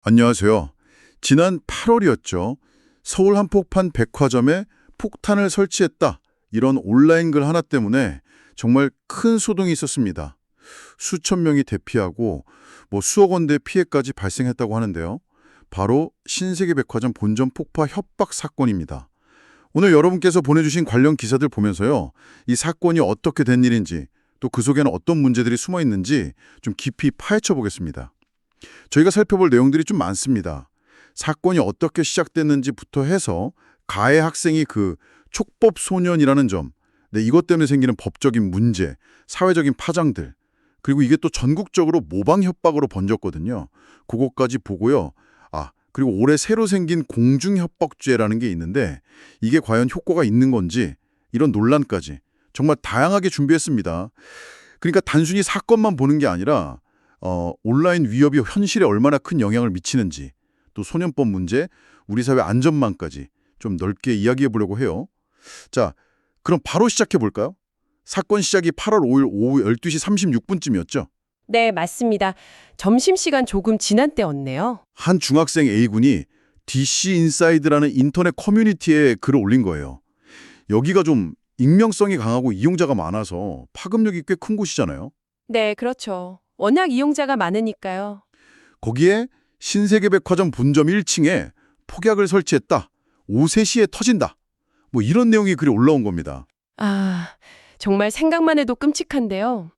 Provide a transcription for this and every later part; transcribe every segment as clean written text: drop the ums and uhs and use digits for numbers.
안녕하세요. 지난 8월이었죠. 서울 한복판 백화점에 폭탄을 설치했다. 이런 온라인 글 하나 때문에 정말 큰 소동이 있었습니다. 수천 명이 대피하고 수억 원대 피해까지 발생했다고 하는데요. 바로 신세계백화점 본점 폭파 협박 사건입니다. 오늘 여러분께서 보내주신 관련 기사들 보면서요. 이 사건이 어떻게 된 일인지 또 그 속에는 어떤 문제들이 숨어 있는지 좀 깊이 파헤쳐 보겠습니다. 저희가 살펴볼 내용들이 좀 많습니다. 사건이 어떻게 시작됐는지부터 해서 가해 학생이 그 촉법 소년이라는 점, 이것 때문에 생기는 법적인 문제, 사회적인 파장들, 그리고 이게 또 전국적으로 모방 협박으로 번졌거든요. 그것까지 보고요. 그리고 올해 새로 생긴 공중협박죄라는 게 있는데 이게 과연 효과가 있는 건지 이런 논란까지 정말 다양하게 준비했습니다. 그러니까 단순히 사건만 보는 게 아니라 온라인 위협이 현실에 얼마나 큰 영향을 미치는지, 또 소년법 문제, 우리 사회 안전망까지 좀 넓게 이야기해 보려고 해요. 자, 그럼 바로 시작해 볼까요? 사건 시작이 8월 5일 오후 12시 36분쯤이었죠. 네, 맞습니다. 점심시간 조금 지난 때였네요. 한 중학생 A군이 DC 인사이드라는 인터넷 커뮤니티에 글을 올린 거예요. 여기가 좀 익명성이 강하고 이용자가 많아서 파급력이 꽤 큰 곳이잖아요. 네, 그렇죠. 워낙 이용자가 많으니까요. 거기에 신세계백화점 본점 1층에 폭약을 설치했다. 오후 3시에 터진다. 이런 내용이 글에 올라온 겁니다. 정말 생각만 해도 끔찍한데요.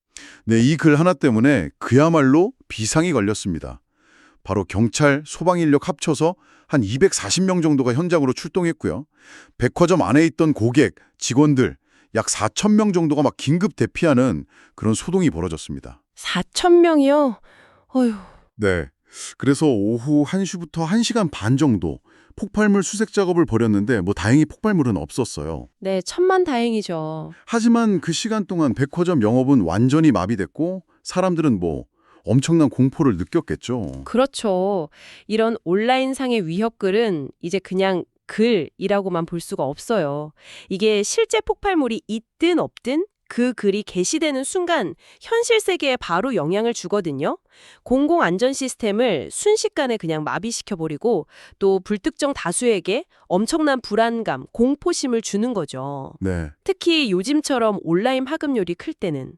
네, 이 글 하나 때문에 그야말로 비상이 걸렸습니다. 바로 경찰, 소방인력 합쳐서 한 240명 정도가 현장으로 출동했고요. 백화점 안에 있던 고객, 직원들 약 4천 명 정도가 막 긴급 대피하는 그런 소동이 벌어졌습니다. 4천 명이요? 어휴, 네. 그래서 오후 1시부터 1시간 반 정도 폭발물 수색 작업을 벌였는데 다행히 폭발물은 없었어요. 네, 천만다행이죠. 하지만 그 시간 동안 백화점 영업은 완전히 마비됐고 사람들은 엄청난 공포를 느꼈겠죠. 그렇죠. 이런 온라인상의 위협글은 이제 그냥 글이라고만 볼 수가 없어요. 이게 실제 폭발물이 있든 없든 그 글이 게시되는 순간 현실 세계에 바로 영향을 주거든요. 공공안전 시스템을 순식간에 그냥 마비시켜버리고 또 불특정 다수에게 엄청난 불안감, 공포심을 주는 거죠. 네. 특히 요즘처럼 온라인 파급력이 클 때는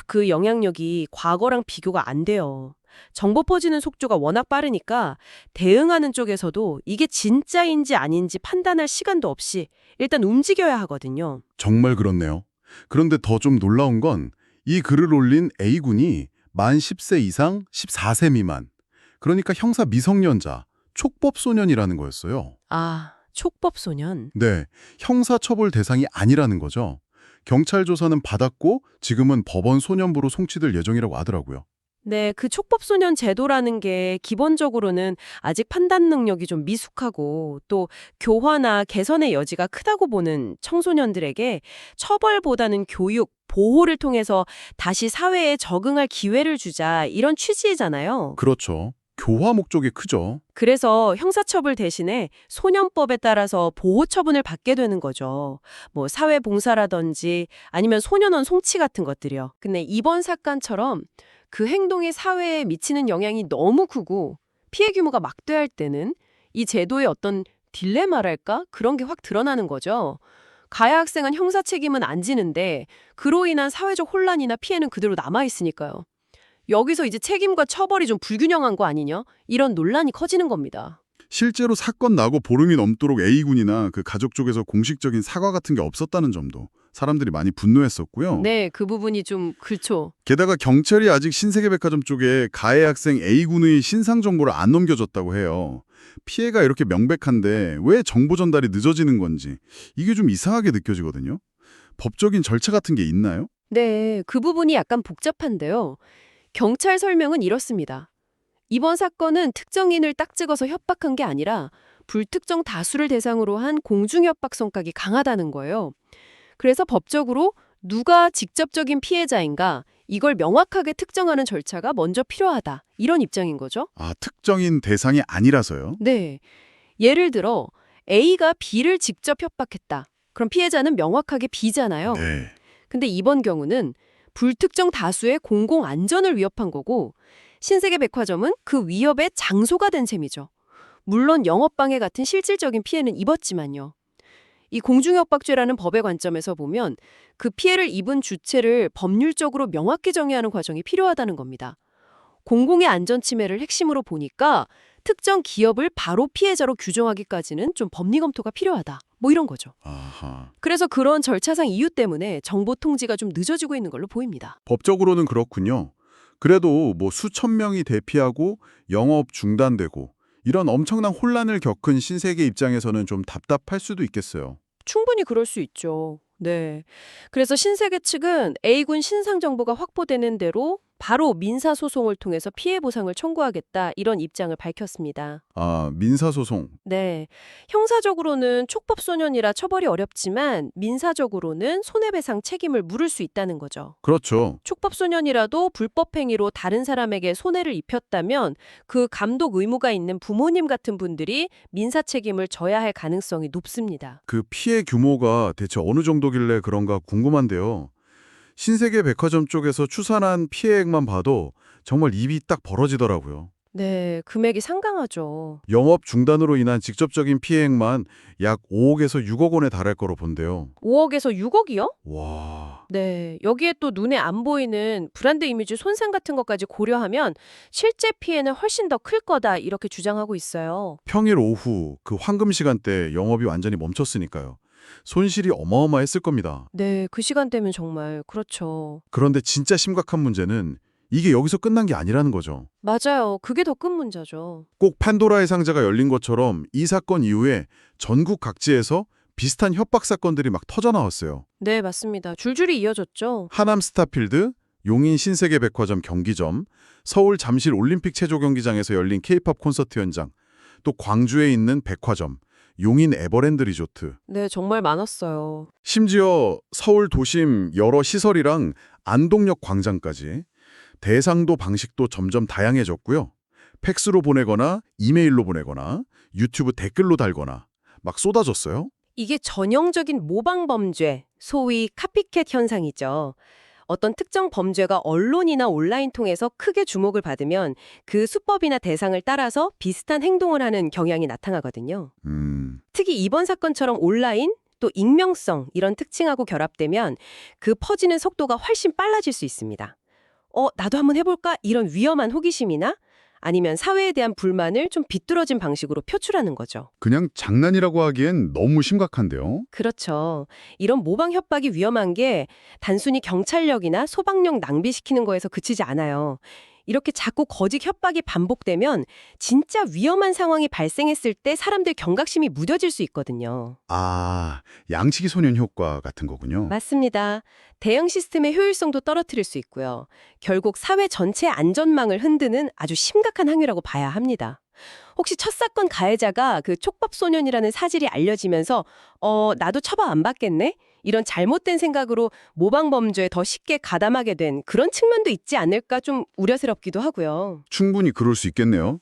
그 영향력이 과거랑 비교가 안 돼요. 정보 퍼지는 속도가 워낙 빠르니까 대응하는 쪽에서도 이게 진짜인지 아닌지 판단할 시간도 없이 일단 움직여야 하거든요. 정말 그렇네요. 그런데 더 좀 놀라운 건 이 글을 올린 A군이 만 10세 이상 14세 미만, 그러니까 형사 미성년자, 촉법소년이라는 거였어요. 촉법소년. 네, 형사처벌 대상이 아니라는 거죠. 경찰 조사는 받았고 지금은 법원 소년부로 송치될 예정이라고 하더라고요. 네, 그 촉법소년 제도라는 게 기본적으로는 아직 판단 능력이 좀 미숙하고 또 교화나 개선의 여지가 크다고 보는 청소년들에게 처벌보다는 교육, 보호를 통해서 다시 사회에 적응할 기회를 주자 이런 취지잖아요. 그렇죠. 교화 목적이 크죠. 그래서 형사처벌 대신에 소년법에 따라서 보호처분을 받게 되는 거죠. 사회봉사라든지 아니면 소년원 송치 같은 것들이요. 근데 이번 사건처럼 그 행동이 사회에 미치는 영향이 너무 크고 피해 규모가 막대할 때는 이 제도의 어떤 딜레마랄까? 그런 게 확 드러나는 거죠. 가해 학생은 형사 책임은 안 지는데 그로 인한 사회적 혼란이나 피해는 그대로 남아있으니까요. 여기서 이제 책임과 처벌이 좀 불균형한 거 아니냐? 이런 논란이 커지는 겁니다. 실제로 사건 나고 보름이 넘도록 A군이나 그 가족 쪽에서 공식적인 사과 같은 게 없었다는 점도 사람들이 많이 분노했었고요. 네, 그 부분이 좀 그렇죠. 게다가 경찰이 아직 신세계백화점 쪽에 가해 학생 A군의 신상 정보를 안 넘겨줬다고 해요. 피해가 이렇게 명백한데 왜 정보 전달이 늦어지는 건지 이게 좀 이상하게 느껴지거든요. 법적인 절차 같은 게 있나요? 네, 그 부분이 약간 복잡한데요. 경찰 설명은 이렇습니다. 이번 사건은 특정인을 딱 찍어서 협박한 게 아니라 불특정 다수를 대상으로 한 공중협박 성격이 강하다는 거예요. 그래서 법적으로 누가 직접적인 피해자인가 이걸 명확하게 특정하는 절차가 먼저 필요하다. 이런 입장인 거죠. 특정인 대상이 아니라서요. 네. 예를 들어 A가 B를 직접 협박했다. 그럼 피해자는 명확하게 B잖아요. 네. 근데 이번 경우는 불특정 다수의 공공 안전을 위협한 거고 신세계 백화점은 그 위협의 장소가 된 셈이죠. 물론 영업방해 같은 실질적인 피해는 입었지만요. 이 공중협박죄라는 법의 관점에서 보면 그 피해를 입은 주체를 법률적으로 명확히 정의하는 과정이 필요하다는 겁니다. 공공의 안전 침해를 핵심으로 보니까 특정 기업을 바로 피해자로 규정하기까지는 좀 법리 검토가 필요하다. 뭐 이런 거죠. 아하. 그래서 그런 절차상 이유 때문에 정보 통지가 좀 늦어지고 있는 걸로 보입니다. 법적으로는 그렇군요. 그래도 뭐 수천 명이 대피하고 영업 중단되고 이런 엄청난 혼란을 겪은 신세계 입장에서는 좀 답답할 수도 있겠어요. 충분히 그럴 수 있죠. 네. 그래서 신세계 측은 A군 신상 정보가 확보되는 대로 바로 민사소송을 통해서 피해 보상을 청구하겠다 이런 입장을 밝혔습니다. 아, 민사소송. 네. 형사적으로는 촉법소년이라 처벌이 어렵지만 민사적으로는 손해배상 책임을 물을 수 있다는 거죠. 그렇죠. 촉법소년이라도 불법행위로 다른 사람에게 손해를 입혔다면 그 감독 의무가 있는 부모님 같은 분들이 민사 책임을 져야 할 가능성이 높습니다. 그 피해 규모가 대체 어느 정도길래 그런가 궁금한데요. 신세계 백화점 쪽에서 추산한 피해액만 봐도 정말 입이 딱 벌어지더라고요. 네, 금액이 상당하죠. 영업 중단으로 인한 직접적인 피해액만 약 5억에서 6억 원에 달할 거로 본대요. 5억에서 6억이요? 와, 네, 여기에 또 눈에 안 보이는 브랜드 이미지 손상 같은 것까지 고려하면 실제 피해는 훨씬 더 클 거다 이렇게 주장하고 있어요. 평일 오후 그 황금 시간대 영업이 완전히 멈췄으니까요. 손실이 어마어마했을 겁니다. 네, 그 시간대면 정말 그렇죠. 그런데 진짜 심각한 문제는 이게 여기서 끝난 게 아니라는 거죠. 맞아요. 그게 더 큰 문제죠. 꼭 판도라의 상자가 열린 것처럼 이 사건 이후에 전국 각지에서 비슷한 협박 사건들이 막 터져 나왔어요. 네, 맞습니다. 줄줄이 이어졌죠. 하남 스타필드, 용인 신세계 백화점 경기점, 서울 잠실 올림픽 체조 경기장에서 열린 K-팝 콘서트 현장, 또 광주에 있는 백화점, 용인 에버랜드 리조트, 네, 정말 많았어요. 심지어 서울 도심 여러 시설이랑 안동역 광장까지 대상도 방식도 점점 다양해졌고요. 팩스로 보내거나 이메일로 보내거나 유튜브 댓글로 달거나 막 쏟아졌어요. 이게 전형적인 모방 범죄, 소위 카피캣 현상이죠. 어떤 특정 범죄가 언론이나 온라인 통해서 크게 주목을 받으면 그 수법이나 대상을 따라서 비슷한 행동을 하는 경향이 나타나거든요. 특히 이번 사건처럼 온라인, 또 익명성 이런 특징하고 결합되면 그 퍼지는 속도가 훨씬 빨라질 수 있습니다. 나도 한번 해볼까? 이런 위험한 호기심이나 아니면 사회에 대한 불만을 좀 비뚤어진 방식으로 표출하는 거죠. 그냥 장난이라고 하기엔 너무 심각한데요. 그렇죠. 이런 모방 협박이 위험한 게 단순히 경찰력이나 소방력 낭비시키는 거에서 그치지 않아요. 이렇게 자꾸 거짓 협박이 반복되면 진짜 위험한 상황이 발생했을 때 사람들 경각심이 무뎌질 수 있거든요. 아, 양치기 소년 효과 같은 거군요. 맞습니다. 대응 시스템의 효율성도 떨어뜨릴 수 있고요. 결국 사회 전체 안전망을 흔드는 아주 심각한 행위라고 봐야 합니다. 혹시 첫 사건 가해자가 그 촉법소년이라는 사실이 알려지면서 나도 처벌 안 받겠네? 이런 잘못된 생각으로 모방범죄에 더 쉽게 가담하게 된 그런 측면도 있지 않을까 좀 우려스럽기도 하고요. 충분히 그럴 수 있겠네요.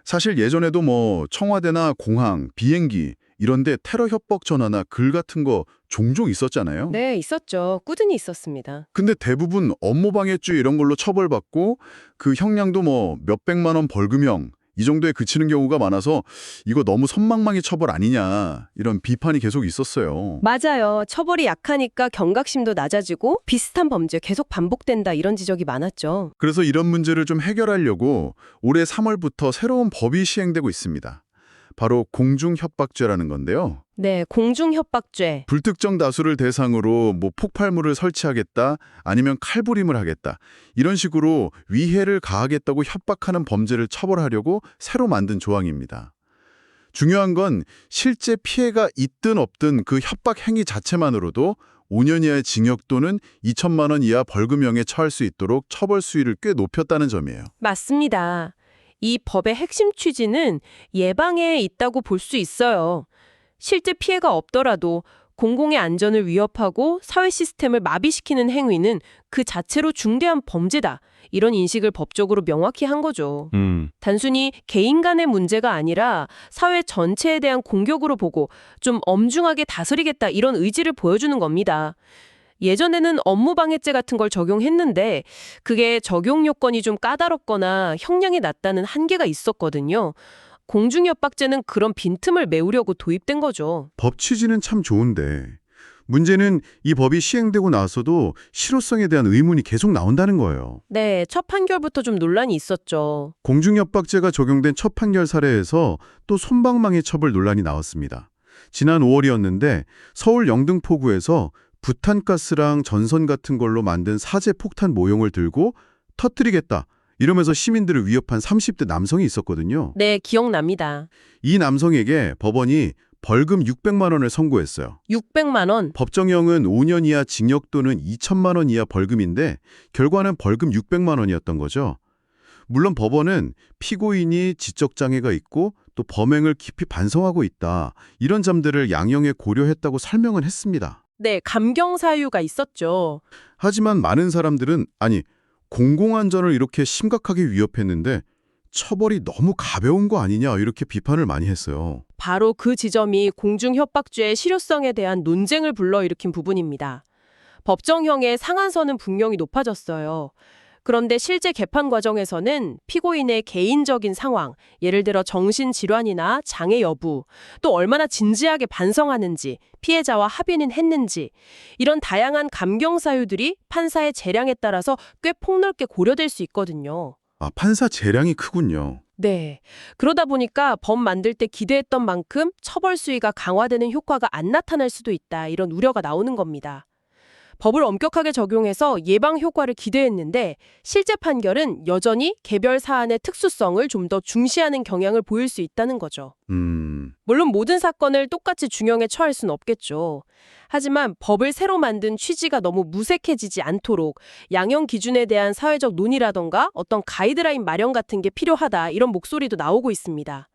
사실 예전에도 뭐 청와대나 공항, 비행기 이런 데 테러 협박 전화나 글 같은 거 종종 있었잖아요. 네, 있었죠. 꾸준히 있었습니다. 근데 대부분 업무방해죄 이런 걸로 처벌받고 그 형량도 뭐 몇백만 원 벌금형 이 정도에 그치는 경우가 많아서 이거 너무 선망망이 처벌 아니냐 이런 비판이 계속 있었어요. 맞아요. 처벌이 약하니까 경각심도 낮아지고 비슷한 범죄 계속 반복된다 이런 지적이 많았죠. 그래서 이런 문제를 좀 해결하려고 올해 3월부터 새로운 법이 시행되고 있습니다. 바로 공중협박죄라는 건데요. 네, 공중협박죄. 불특정 다수를 대상으로 뭐 폭발물을 설치하겠다, 아니면 칼부림을 하겠다, 이런 식으로 위해를 가하겠다고 협박하는 범죄를 처벌하려고 새로 만든 조항입니다. 중요한 건 실제 피해가 있든 없든 그 협박 행위 자체만으로도 5년 이하의 징역 또는 2천만 원 이하 벌금형에 처할 수 있도록 처벌 수위를 꽤 높였다는 점이에요. 맞습니다. 이 법의 핵심 취지는 예방에 있다고 볼 수 있어요. 실제 피해가 없더라도 공공의 안전을 위협하고 사회 시스템을 마비시키는 행위는 그 자체로 중대한 범죄다. 이런 인식을 법적으로 명확히 한 거죠. 단순히 개인 간의 문제가 아니라 사회 전체에 대한 공격으로 보고 좀 엄중하게 다스리겠다 이런 의지를 보여주는 겁니다. 예전에는 업무방해죄 같은 걸 적용했는데 그게 적용 요건이 좀 까다롭거나 형량이 낮다는 한계가 있었거든요. 공중협박죄는 그런 빈틈을 메우려고 도입된 거죠. 법 취지는 참 좋은데 문제는 이 법이 시행되고 나서도 실효성에 대한 의문이 계속 나온다는 거예요. 네, 첫 판결부터 좀 논란이 있었죠. 공중협박죄가 적용된 첫 판결 사례에서 또 솜방망이 처벌 논란이 나왔습니다. 지난 5월이었는데 서울 영등포구에서 부탄가스랑 전선 같은 걸로 만든 사제 폭탄 모형을 들고 터뜨리겠다 이러면서 시민들을 위협한 30대 남성이 있었거든요. 네, 기억납니다. 이 남성에게 법원이 벌금 600만 원을 선고했어요. 600만 원. 법정형은 5년 이하 징역 또는 2천만 원 이하 벌금인데 결과는 벌금 600만 원이었던 거죠. 물론 법원은 피고인이 지적장애가 있고 또 범행을 깊이 반성하고 있다. 이런 점들을 양형에 고려했다고 설명은 했습니다. 네, 감경 사유가 있었죠. 하지만 많은 사람들은 아니, 공공안전을 이렇게 심각하게 위협했는데 처벌이 너무 가벼운 거 아니냐 이렇게 비판을 많이 했어요. 바로 그 지점이 공중협박죄의 실효성에 대한 논쟁을 불러일으킨 부분입니다. 법정형의 상한선은 분명히 높아졌어요. 그런데 실제 개판 과정에서는 피고인의 개인적인 상황, 예를 들어 정신질환이나 장애 여부, 또 얼마나 진지하게 반성하는지, 피해자와 합의는 했는지, 이런 다양한 감경 사유들이 판사의 재량에 따라서 꽤 폭넓게 고려될 수 있거든요. 아, 판사 재량이 크군요. 네. 그러다 보니까 법 만들 때 기대했던 만큼 처벌 수위가 강화되는 효과가 안 나타날 수도 있다. 이런 우려가 나오는 겁니다. 법을 엄격하게 적용해서 예방 효과를 기대했는데 실제 판결은 여전히 개별 사안의 특수성을 좀 더 중시하는 경향을 보일 수 있다는 거죠. 물론 모든 사건을 똑같이 중형에 처할 수는 없겠죠. 하지만 법을 새로 만든 취지가 너무 무색해지지 않도록 양형 기준에 대한 사회적 논의라던가 어떤 가이드라인 마련 같은 게 필요하다 이런 목소리도 나오고 있습니다.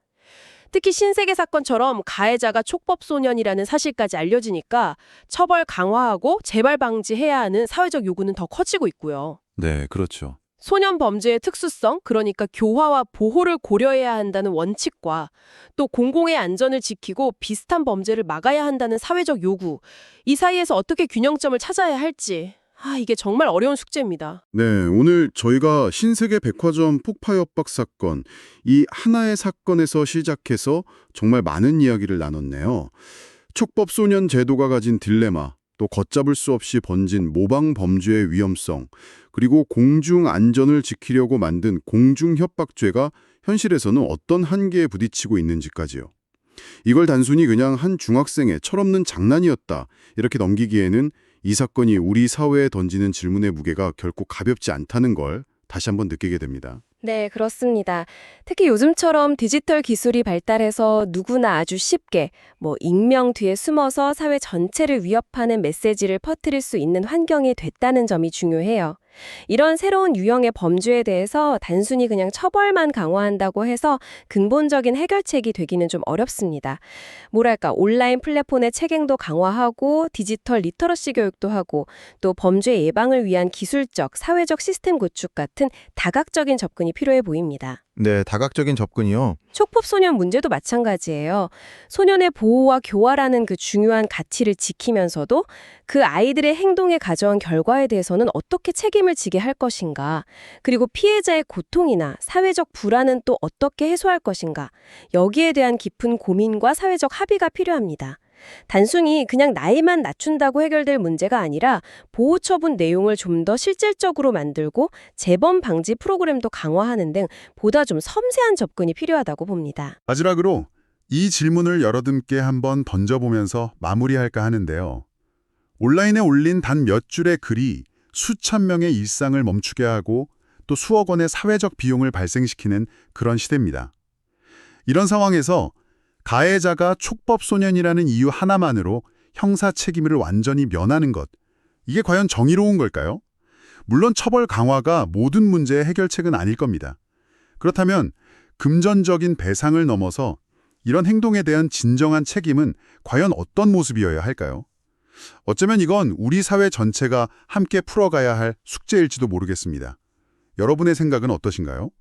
특히 신세계 사건처럼 가해자가 촉법소년이라는 사실까지 알려지니까 처벌 강화하고 재발 방지해야 하는 사회적 요구는 더 커지고 있고요. 네, 그렇죠. 소년 범죄의 특수성, 그러니까 교화와 보호를 고려해야 한다는 원칙과 또 공공의 안전을 지키고 비슷한 범죄를 막아야 한다는 사회적 요구, 이 사이에서 어떻게 균형점을 찾아야 할지, 이게 정말 어려운 숙제입니다. 네, 오늘 저희가 신세계 백화점 폭파 협박 사건, 이 하나의 사건에서 시작해서 정말 많은 이야기를 나눴네요. 촉법소년 제도가 가진 딜레마, 또 걷잡을 수 없이 번진 모방 범죄의 위험성, 그리고 공중 안전을 지키려고 만든 공중협박죄가 현실에서는 어떤 한계에 부딪히고 있는지까지요. 이걸 단순히 그냥 한 중학생의 철없는 장난이었다, 이렇게 넘기기에는 이 사건이 우리 사회에 던지는 질문의 무게가 결코 가볍지 않다는 걸 다시 한번 느끼게 됩니다. 네, 그렇습니다. 특히 요즘처럼 디지털 기술이 발달해서 누구나 아주 쉽게 익명 뒤에 숨어서 사회 전체를 위협하는 메시지를 퍼뜨릴 수 있는 환경이 됐다는 점이 중요해요. 이런 새로운 유형의 범죄에 대해서 단순히 그냥 처벌만 강화한다고 해서 근본적인 해결책이 되기는 좀 어렵습니다. 뭐랄까, 온라인 플랫폼의 체계도 강화하고 디지털 리터러시 교육도 하고 또 범죄 예방을 위한 기술적, 사회적 시스템 구축 같은 다각적인 접근이 필요해 보입니다. 네, 다각적인 접근이요. 촉법소년 문제도 마찬가지예요. 소년의 보호와 교화라는 그 중요한 가치를 지키면서도 그 아이들의 행동에 가져온 결과에 대해서는 어떻게 책임을 지게 할 것인가, 그리고 피해자의 고통이나 사회적 불안은 또 어떻게 해소할 것인가, 여기에 대한 깊은 고민과 사회적 합의가 필요합니다. 단순히 그냥 나이만 낮춘다고 해결될 문제가 아니라 보호 처분 내용을 좀 더 실질적으로 만들고 재범 방지 프로그램도 강화하는 등 보다 좀 섬세한 접근이 필요하다고 봅니다. 마지막으로 이 질문을 여러분께 한번 던져보면서 마무리할까 하는데요. 온라인에 올린 단 몇 줄의 글이 수천 명의 일상을 멈추게 하고 또 수억 원의 사회적 비용을 발생시키는 그런 시대입니다. 이런 상황에서 가해자가 촉법소년이라는 이유 하나만으로 형사 책임을 완전히 면하는 것, 이게 과연 정의로운 걸까요? 물론 처벌 강화가 모든 문제의 해결책은 아닐 겁니다. 그렇다면 금전적인 배상을 넘어서 이런 행동에 대한 진정한 책임은 과연 어떤 모습이어야 할까요? 어쩌면 이건 우리 사회 전체가 함께 풀어가야 할 숙제일지도 모르겠습니다. 여러분의 생각은 어떠신가요?